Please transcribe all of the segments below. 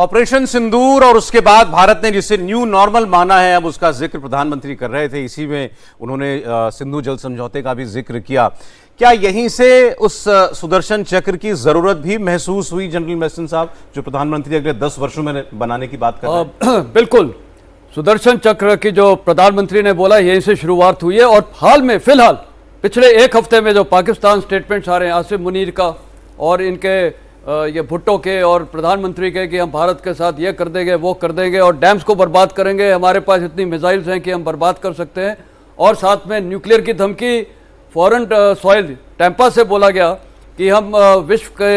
Operation सिंदूर और उसके बाद भारत ने जिसे न्यू नॉर्मल माना है, अब उसका जिक्र प्रधानमंत्री कर रहे थे। इसी में उन्होंने सिंधु जल समझौते का भी जिक्र किया। क्या यहीं से उस सुदर्शन चक्र की जरूरत भी महसूस हुई जनरल मैसन साहब, जो प्रधानमंत्री अगले 10 वर्षों में बनाने की बात कर रहे हैं? बिल्कुल, सुदर्शन चक्र की जो प्रधानमंत्री ने बोला यहीं से शुरुआत हुई है। और हाल में फिलहाल पिछले एक हफ्ते में जो पाकिस्तान स्टेटमेंट्स आ रहे हैं आसिफ मुनीर का और इनके ये भुट्टो के और प्रधानमंत्री के कि हम भारत के साथ ये कर देंगे वो कर देंगे और डैम्स को बर्बाद करेंगे, हमारे पास इतनी मिसाइल्स हैं कि हम बर्बाद कर सकते हैं, और साथ में न्यूक्लियर की धमकी फॉरेन सॉइल टैंपा से बोला गया कि हम विश्व के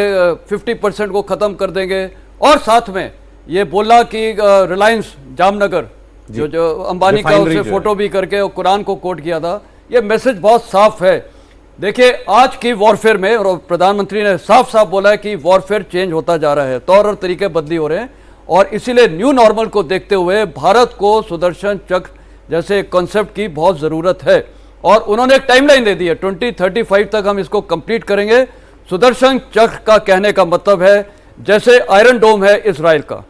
50% को ख़त्म कर देंगे, और साथ में ये बोला कि रिलायंस जामनगर जो अंबानी का उससे फोटो भी करके और कुरान को कोट किया था। ये मैसेज बहुत साफ है। देखिए, आज की वॉरफेयर में और प्रधानमंत्री ने साफ साफ बोला है कि वॉरफेयर चेंज होता जा रहा है, तौर और तरीके बदली हो रहे हैं, और इसीलिए न्यू नॉर्मल को देखते हुए भारत को सुदर्शन चक्र जैसे कॉन्सेप्ट की बहुत ज़रूरत है। और उन्होंने एक टाइमलाइन दे दी है, 2035 तक हम इसको कंप्लीट करेंगे। सुदर्शन चक्र का कहने का मतलब है जैसे आयरन डोम है इसराइल का,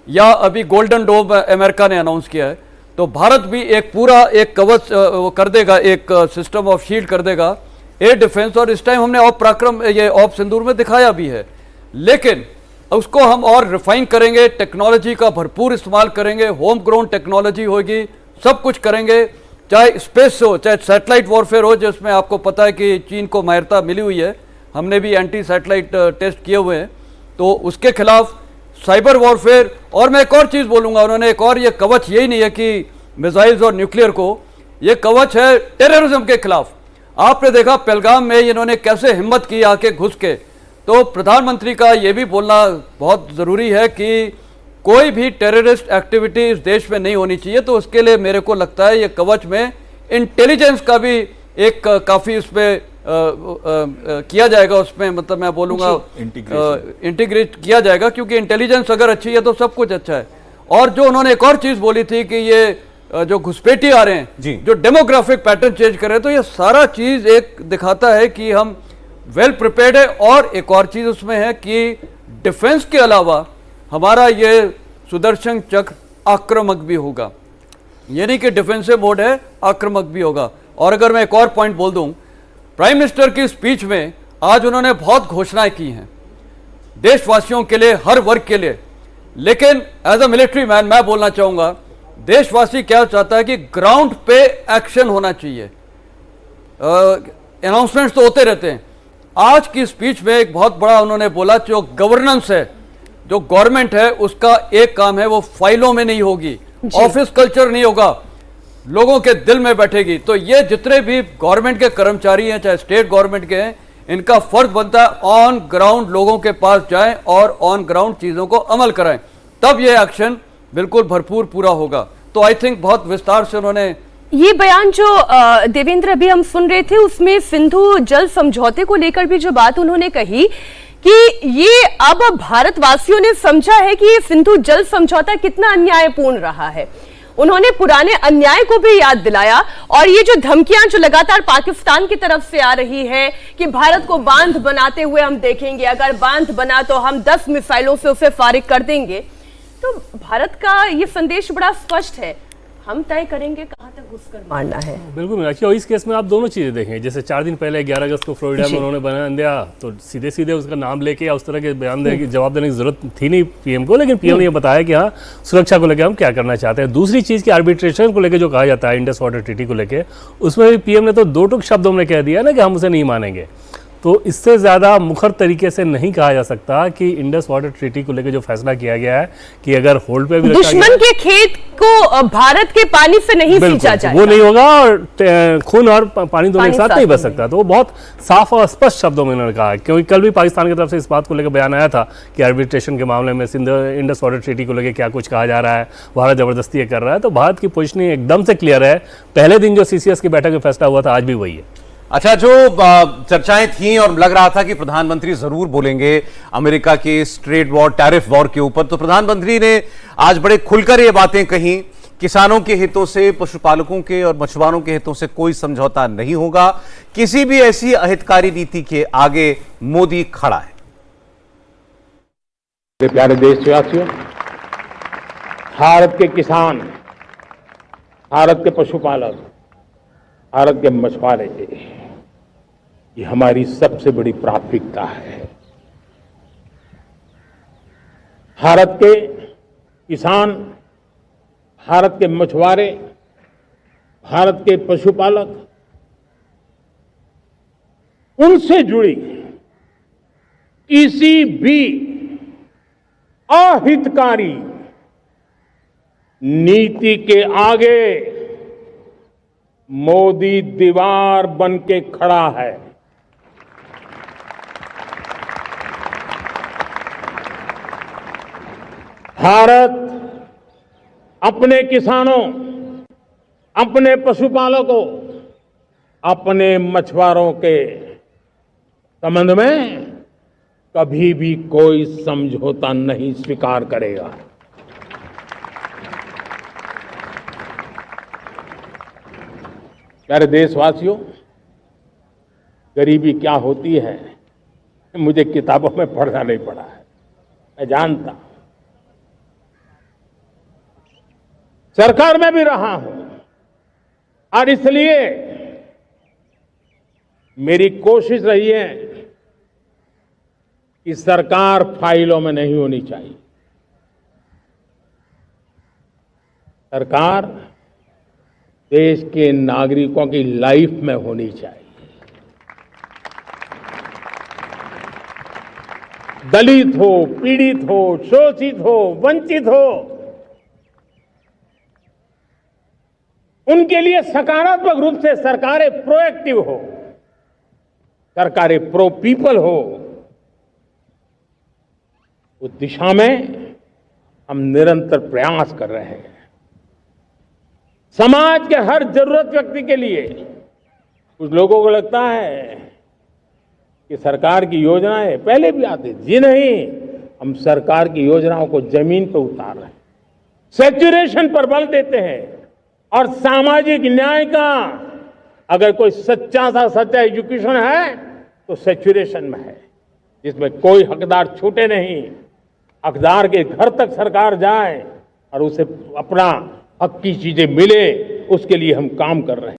या अभी गोल्डन डोम अमेरिका ने अनाउंस किया है, तो भारत भी एक पूरा एक कवच कर देगा, एक सिस्टम ऑफ शील्ड कर देगा, एयर डिफेंस। और इस टाइम हमने ऑफ पराक्रम ये ऑफ सिंदूर में दिखाया भी है, लेकिन उसको हम और रिफाइन करेंगे, टेक्नोलॉजी का भरपूर इस्तेमाल करेंगे, होम ग्रोन टेक्नोलॉजी होगी, सब कुछ करेंगे, चाहे स्पेस हो चाहे सैटेलाइट वॉरफेयर हो, जिसमें आपको पता है कि चीन को मायरता मिली हुई है, हमने भी एंटी सैटेलाइट टेस्ट किए हुए हैं, तो उसके खिलाफ साइबर वॉरफेयर। और मैं एक और चीज़ बोलूँगा, उन्होंने एक और, ये कवच यही नहीं है कि मिसाइल्स और न्यूक्लियर को, ये कवच है टेररिज्म के खिलाफ। आपने देखा पहलगाम में इन्होंने कैसे हिम्मत की आके घुस के, तो प्रधानमंत्री का ये भी बोलना बहुत ज़रूरी है कि कोई भी टेररिस्ट एक्टिविटी इस देश में नहीं होनी चाहिए। तो उसके लिए मेरे को लगता है ये कवच में इंटेलिजेंस का भी एक काफ़ी उसमें किया जाएगा, उसमें मतलब मैं बोलूँगा इंटीग्रेट किया जाएगा, क्योंकि इंटेलिजेंस अगर अच्छी है तो सब कुछ अच्छा है। और जो उन्होंने एक और चीज़ बोली थी कि ये जो घुसपैठी आ रहे हैं, जो डेमोग्राफिक पैटर्न चेंज कर रहे हैं, तो ये सारा चीज़ एक दिखाता है कि हम वेल प्रिपेयर्ड है। और एक और चीज़ उसमें है कि डिफेंस के अलावा हमारा ये सुदर्शन चक्र आक्रामक भी होगा, यानी कि डिफेंसिव मोड है, आक्रामक भी होगा। और अगर मैं एक और पॉइंट बोल दूं, प्राइम मिनिस्टर की स्पीच में आज उन्होंने बहुत घोषणाएं की हैं देशवासियों के लिए, हर वर्ग के लिए, लेकिन एज अ मिलिट्री मैन मैं बोलना चाहूँगा, देशवासी क्या चाहता है कि ग्राउंड पे एक्शन होना चाहिए। अनाउंसमेंट्स तो होते रहते हैं, आज की स्पीच में एक बहुत बड़ा उन्होंने बोला, जो गवर्नेंस है, जो गवर्नमेंट है, उसका एक काम है, वो फाइलों में नहीं होगी, ऑफिस कल्चर नहीं होगा, लोगों के दिल में बैठेगी। तो ये जितने भी गवर्नमेंट के कर्मचारी हैं, चाहे स्टेट गवर्नमेंट के हैं, इनका फर्ज बनता है ऑन ग्राउंड लोगों के पास जाएं और ऑन ग्राउंड चीज़ों को अमल कराएं, तब ये एक्शन बिल्कुल भरपूर पूरा होगा। तो आई थिंक बहुत विस्तार से उन्होंने ये बयान जो देवेंद्र अभी हम सुन रहे थे, उसमें सिंधु जल समझौते को लेकर भी जो बात उन्होंने कही कि ये अब भारतवासियों ने समझा है कि ये सिंधु जल समझौता कितना अन्यायपूर्ण रहा है। उन्होंने पुराने अन्याय को भी याद दिलाया, और ये जो धमकियां जो लगातार पाकिस्तान की तरफ से आ रही है कि भारत को बांध बनाते हुए हम देखेंगे, अगर बांध बना तो हम 10 मिसाइलों से उसे फारिग कर देंगे, तो भारत का ये संदेश बड़ा स्पष्ट है, हम तय करेंगे कहां तक घुसकर मारना है। बिल्कुल मीनाक्षी, और इस केस में आप दोनों चीज़ें देखें, जैसे 4 दिन पहले 11 अगस्त को फ्लोरिडा में उन्होंने बयान दिया, तो सीधे सीधे उसका नाम लेके या उस तरह के बयान देने की जवाब देने की जरूरत थी नहीं पीएम को, लेकिन पीएम ने यह बताया कि हाँ, सुरक्षा को लेकर हम क्या करना चाहते हैं। दूसरी चीज़ की आर्बिट्रेशन को लेकर जो कहा जाता है इंडस वाटर ट्रीटी को लेकर, उसमें भी पीएम ने तो 2 टुक शब्दों में कह दिया ना कि हम उसे नहीं मानेंगे। तो इससे ज़्यादा मुखर तरीके से नहीं कहा जा सकता कि इंडस वाटर ट्रीटी को लेकर जो फैसला किया गया है कि अगर होल्ड पे भी दुश्मन के खेत को भारत के पानी से नहीं सींचा जाएगा, वो नहीं होगा, और खून और पानी दोनों एक साथ नहीं बच सकता। तो वो बहुत साफ और स्पष्ट शब्दों में उन्होंने कहा, क्योंकि कल भी पाकिस्तान की तरफ से इस बात को लेकर बयान आया था कि आर्बिट्रेशन के मामले में इंडस वाटर ट्रीटी को लेकर क्या कुछ कहा जा रहा है, भारत जबरदस्ती ये कर रहा है। तो भारत की पोजीशन एकदम से क्लियर है, पहले दिन जो CCS की बैठक में फैसला हुआ था, आज भी वही है। अच्छा, जो चर्चाएं थी और लग रहा था कि प्रधानमंत्री जरूर बोलेंगे अमेरिका के ट्रेड वॉर, टैरिफ वॉर के ऊपर, तो प्रधानमंत्री ने आज बड़े खुलकर ये बातें कही, किसानों के हितों से, पशुपालकों के और मछुआरों के हितों से कोई समझौता नहीं होगा, किसी भी ऐसी अहितकारी नीति के आगे मोदी खड़ा है। प्यारे देशवासियों, भारत के किसान, भारत के पशुपालक, भारत के मछुआरे, ये हमारी सबसे बड़ी प्राथमिकता है। भारत के किसान, भारत के मछुआरे, भारत के पशुपालक, उनसे जुड़ी किसी भी अहितकारी नीति के आगे मोदी दीवार बन के खड़ा है। भारत अपने किसानों, अपने पशुपालकों, अपने मछुआरों के संबंध में कभी भी कोई समझौता नहीं स्वीकार करेगा। प्यारे देशवासियों, गरीबी क्या होती है मुझे किताबों में पढ़ना नहीं पड़ा है, मैं जानता। सरकार में भी रहा हूं और इसलिए मेरी कोशिश रही है कि सरकार फाइलों में नहीं होनी चाहिए। सरकार देश के नागरिकों की लाइफ में होनी चाहिए। दलित हो, पीड़ित हो, शोषित हो, वंचित हो, उनके लिए सकारात्मक रूप से सरकारें प्रोएक्टिव हो, सरकारें प्रो पीपल हो, उस दिशा में हम निरंतर प्रयास कर रहे हैं। समाज के हर जरूरत व्यक्ति के लिए, कुछ लोगों को लगता है कि सरकार की योजनाएं पहले भी आती थी। जी नहीं, हम सरकार की योजनाओं को जमीन पर उतार रहे हैं, सैचुरेशन पर बल देते हैं और सामाजिक न्याय का अगर कोई सच्चा एजुकेशन है तो सैचुरेशन में है, जिसमें कोई हकदार छूटे नहीं, हकदार के घर तक सरकार जाए और उसे अपना हक की चीजें मिले, उसके लिए हम काम कर रहे हैं।